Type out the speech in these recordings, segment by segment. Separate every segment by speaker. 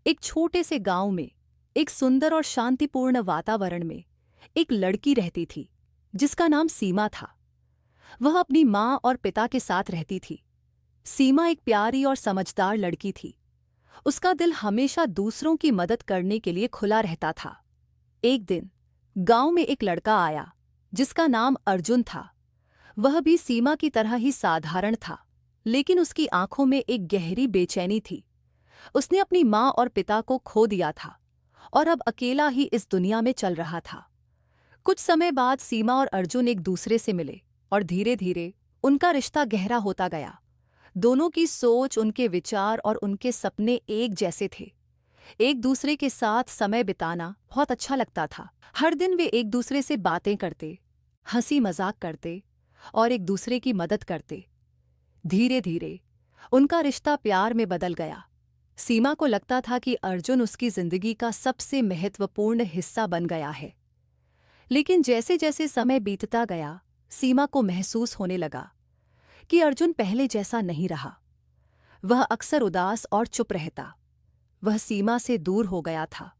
Speaker 1: एक छोटे से गांव में, एक सुंदर और शांतिपूर्ण वातावरण में एक लड़की रहती थी जिसका नाम सीमा था। वह अपनी माँ और पिता के साथ रहती थी। सीमा एक प्यारी और समझदार लड़की थी। उसका दिल हमेशा दूसरों की मदद करने के लिए खुला रहता था। एक दिन गांव में एक लड़का आया जिसका नाम अर्जुन था। वह भी सीमा की तरह ही साधारण था, लेकिन उसकी आंखों में एक गहरी बेचैनी थी। उसने अपनी माँ और पिता को खो दिया था और अब अकेला ही इस दुनिया में चल रहा था। कुछ समय बाद सीमा और अर्जुन एक दूसरे से मिले और धीरे धीरे उनका रिश्ता गहरा होता गया। दोनों की सोच, उनके विचार और उनके सपने एक जैसे थे। एक दूसरे के साथ समय बिताना बहुत अच्छा लगता था। हर दिन वे एक दूसरे से बातें करते, हंसी मजाक करते और एक दूसरे की मदद करते। धीरे धीरे उनका रिश्ता प्यार में बदल गया। सीमा को लगता था कि अर्जुन उसकी जिंदगी का सबसे महत्वपूर्ण हिस्सा बन गया है। लेकिन जैसे जैसे समय बीतता गया, सीमा को महसूस होने लगा कि अर्जुन पहले जैसा नहीं रहा। वह अक्सर उदास और चुप रहता। वह सीमा से दूर हो गया था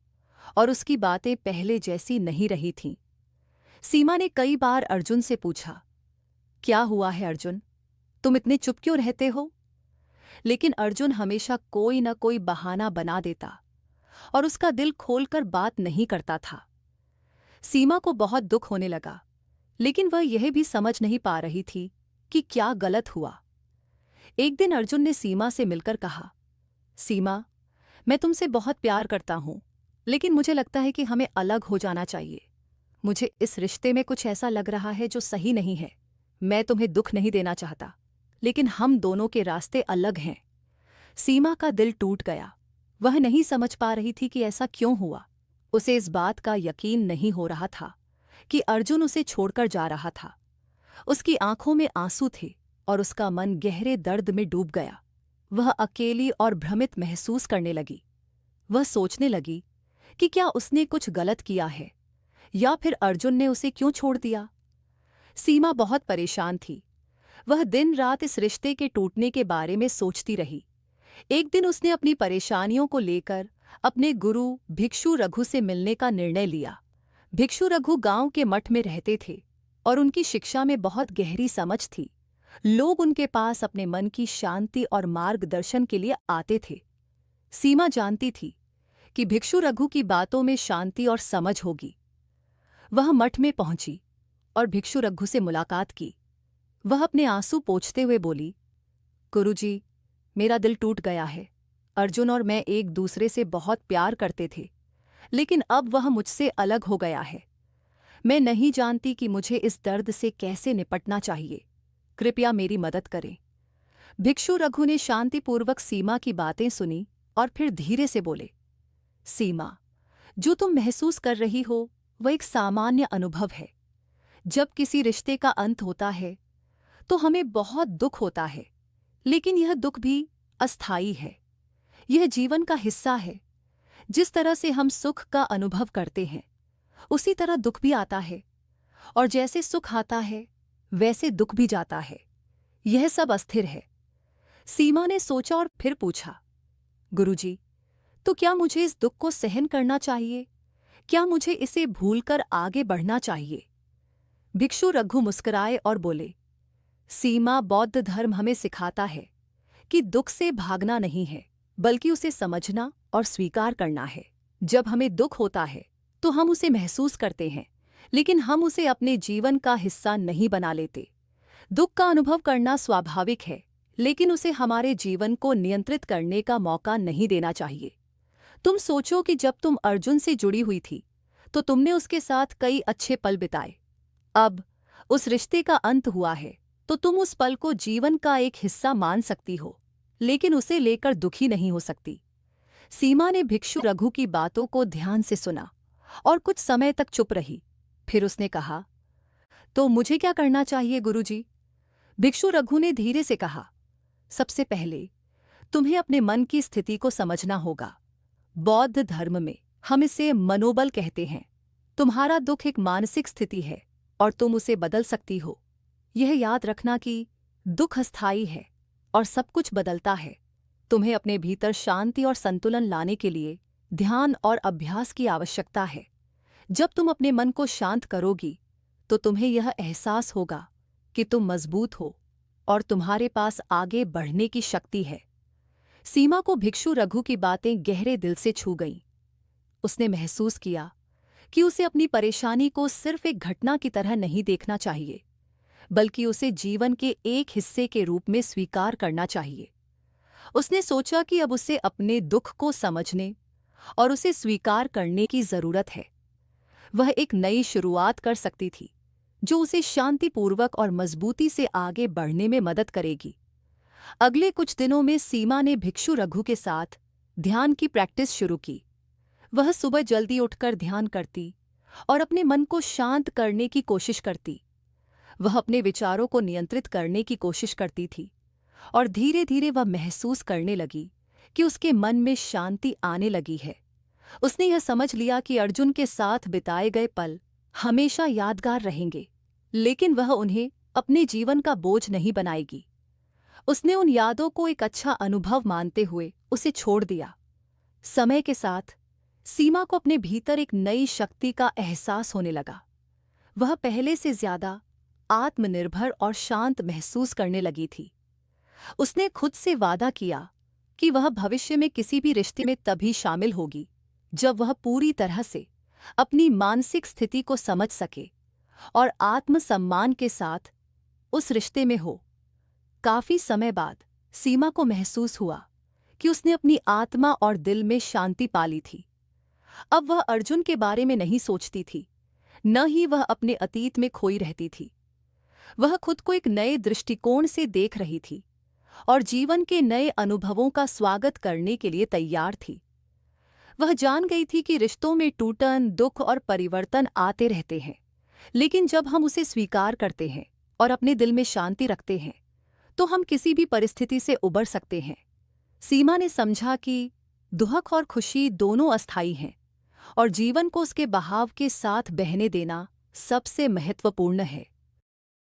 Speaker 1: और उसकी बातें पहले जैसी नहीं रही थीं। सीमा ने कई बार अर्जुन से पूछा, क्या हुआ है अर्जुन, तुम इतने चुप क्यों रहते हो? लेकिन अर्जुन हमेशा कोई न कोई बहाना बना देता और उसका दिल खोलकर बात नहीं करता था। सीमा को बहुत दुख होने लगा, लेकिन वह यह भी समझ नहीं पा रही थी कि क्या गलत हुआ। एक दिन अर्जुन ने सीमा से मिलकर कहा, सीमा, मैं तुमसे बहुत प्यार करता हूं, लेकिन मुझे लगता है कि हमें अलग हो जाना चाहिए। मुझे इस रिश्ते में कुछ ऐसा लग रहा है जो सही नहीं है। मैं तुम्हें दुख नहीं देना चाहता, लेकिन हम दोनों के रास्ते अलग हैं। सीमा का दिल टूट गया। वह नहीं समझ पा रही थी कि ऐसा क्यों हुआ। उसे इस बात का यकीन नहीं हो रहा था कि अर्जुन उसे छोड़कर जा रहा था। उसकी आंखों में आंसू थे और उसका मन गहरे दर्द में डूब गया। वह अकेली और भ्रमित महसूस करने लगी। वह सोचने लगी कि क्या उसने कुछ गलत किया है या फिर अर्जुन ने उसे क्यों छोड़ दिया। सीमा बहुत परेशान थी। वह दिन रात इस रिश्ते के टूटने के बारे में सोचती रही। एक दिन उसने अपनी परेशानियों को लेकर अपने गुरु भिक्षु रघु से मिलने का निर्णय लिया। भिक्षु रघु गांव के मठ में रहते थे और उनकी शिक्षा में बहुत गहरी समझ थी। लोग उनके पास अपने मन की शांति और मार्गदर्शन के लिए आते थे। सीमा जानती थी कि भिक्षु रघु की बातों में शांति और समझ होगी। वह मठ में पहुंची और भिक्षु रघु से मुलाकात की। वह अपने आंसू पोंछते हुए बोली, गुरुजी, मेरा दिल टूट गया है। अर्जुन और मैं एक दूसरे से बहुत प्यार करते थे, लेकिन अब वह मुझसे अलग हो गया है। मैं नहीं जानती कि मुझे इस दर्द से कैसे निपटना चाहिए। कृपया मेरी मदद करें। भिक्षु रघु ने शांतिपूर्वक सीमा की बातें सुनी और फिर धीरे से बोले, सीमा, जो तुम महसूस कर रही हो वह एक सामान्य अनुभव है। जब किसी रिश्ते का अंत होता है तो हमें बहुत दुख होता है, लेकिन यह दुख भी अस्थायी है। यह जीवन का हिस्सा है। जिस तरह से हम सुख का अनुभव करते हैं, उसी तरह दुख भी आता है, और जैसे सुख आता है वैसे दुख भी जाता है। यह सब अस्थिर है। सीमा ने सोचा और फिर पूछा, गुरुजी, तो क्या मुझे इस दुख को सहन करना चाहिए? क्या मुझे इसे भूलकर आगे बढ़ना चाहिए? भिक्षु रघु मुस्कुराए और बोले, सीमा, बौद्ध धर्म हमें सिखाता है कि दुख से भागना नहीं है, बल्कि उसे समझना और स्वीकार करना है। जब हमें दुख होता है तो हम उसे महसूस करते हैं, लेकिन हम उसे अपने जीवन का हिस्सा नहीं बना लेते। दुख का अनुभव करना स्वाभाविक है, लेकिन उसे हमारे जीवन को नियंत्रित करने का मौका नहीं देना चाहिए। तुम सोचो कि जब तुम अर्जुन से जुड़ी हुई थी तो तुमने उसके साथ कई अच्छे पल बिताए। अब उस रिश्ते का अंत हुआ है तो तुम उस पल को जीवन का एक हिस्सा मान सकती हो, लेकिन उसे लेकर दुखी नहीं हो सकती। सीमा ने भिक्षु रघु की बातों को ध्यान से सुना और कुछ समय तक चुप रही। फिर उसने कहा, तो मुझे क्या करना चाहिए गुरुजी? भिक्षु रघु ने धीरे से कहा, सबसे पहले तुम्हें अपने मन की स्थिति को समझना होगा। बौद्ध धर्म में हम इसे मनोबल कहते हैं। तुम्हारा दुख एक मानसिक स्थिति है और तुम उसे बदल सकती हो। यह याद रखना कि दुख अस्थायी है और सब कुछ बदलता है। तुम्हें अपने भीतर शांति और संतुलन लाने के लिए ध्यान और अभ्यास की आवश्यकता है। जब तुम अपने मन को शांत करोगी तो तुम्हें यह एहसास होगा कि तुम मजबूत हो और तुम्हारे पास आगे बढ़ने की शक्ति है। सीमा को भिक्षु रघु की बातें गहरे दिल से छू गईं। उसने महसूस किया कि उसे अपनी परेशानी को सिर्फ एक घटना की तरह नहीं देखना चाहिए, बल्कि उसे जीवन के एक हिस्से के रूप में स्वीकार करना चाहिए। उसने सोचा कि अब उसे अपने दुख को समझने और उसे स्वीकार करने की जरूरत है। वह एक नई शुरुआत कर सकती थी जो उसे शांतिपूर्वक और मजबूती से आगे बढ़ने में मदद करेगी। अगले कुछ दिनों में सीमा ने भिक्षु रघु के साथ ध्यान की प्रैक्टिस शुरू की। वह सुबह जल्दी उठकर ध्यान करती और अपने मन को शांत करने की कोशिश करती। वह अपने विचारों को नियंत्रित करने की कोशिश करती थी और धीरे धीरे वह महसूस करने लगी कि उसके मन में शांति आने लगी है। उसने यह समझ लिया कि अर्जुन के साथ बिताए गए पल हमेशा यादगार रहेंगे, लेकिन वह उन्हें अपने जीवन का बोझ नहीं बनाएगी। उसने उन यादों को एक अच्छा अनुभव मानते हुए उसे छोड़ दिया। समय के साथ सीमा को अपने भीतर एक नई शक्ति का एहसास होने लगा। वह पहले से ज्यादा आत्मनिर्भर और शांत महसूस करने लगी थी। उसने खुद से वादा किया कि वह भविष्य में किसी भी रिश्ते में तभी शामिल होगी जब वह पूरी तरह से अपनी मानसिक स्थिति को समझ सके और आत्मसम्मान के साथ उस रिश्ते में हो। काफी समय बाद सीमा को महसूस हुआ कि उसने अपनी आत्मा और दिल में शांति पा ली थी। अब वह अर्जुन के बारे में नहीं सोचती थी, न ही वह अपने अतीत में खोई रहती थी। वह खुद को एक नए दृष्टिकोण से देख रही थी और जीवन के नए अनुभवों का स्वागत करने के लिए तैयार थी। वह जान गई थी कि रिश्तों में टूटन, दुख और परिवर्तन आते रहते हैं, लेकिन जब हम उसे स्वीकार करते हैं और अपने दिल में शांति रखते हैं तो हम किसी भी परिस्थिति से उबर सकते हैं। सीमा ने समझा कि दुख और खुशी दोनों अस्थायी हैं और जीवन को उसके बहाव के साथ बहने देना सबसे महत्वपूर्ण है।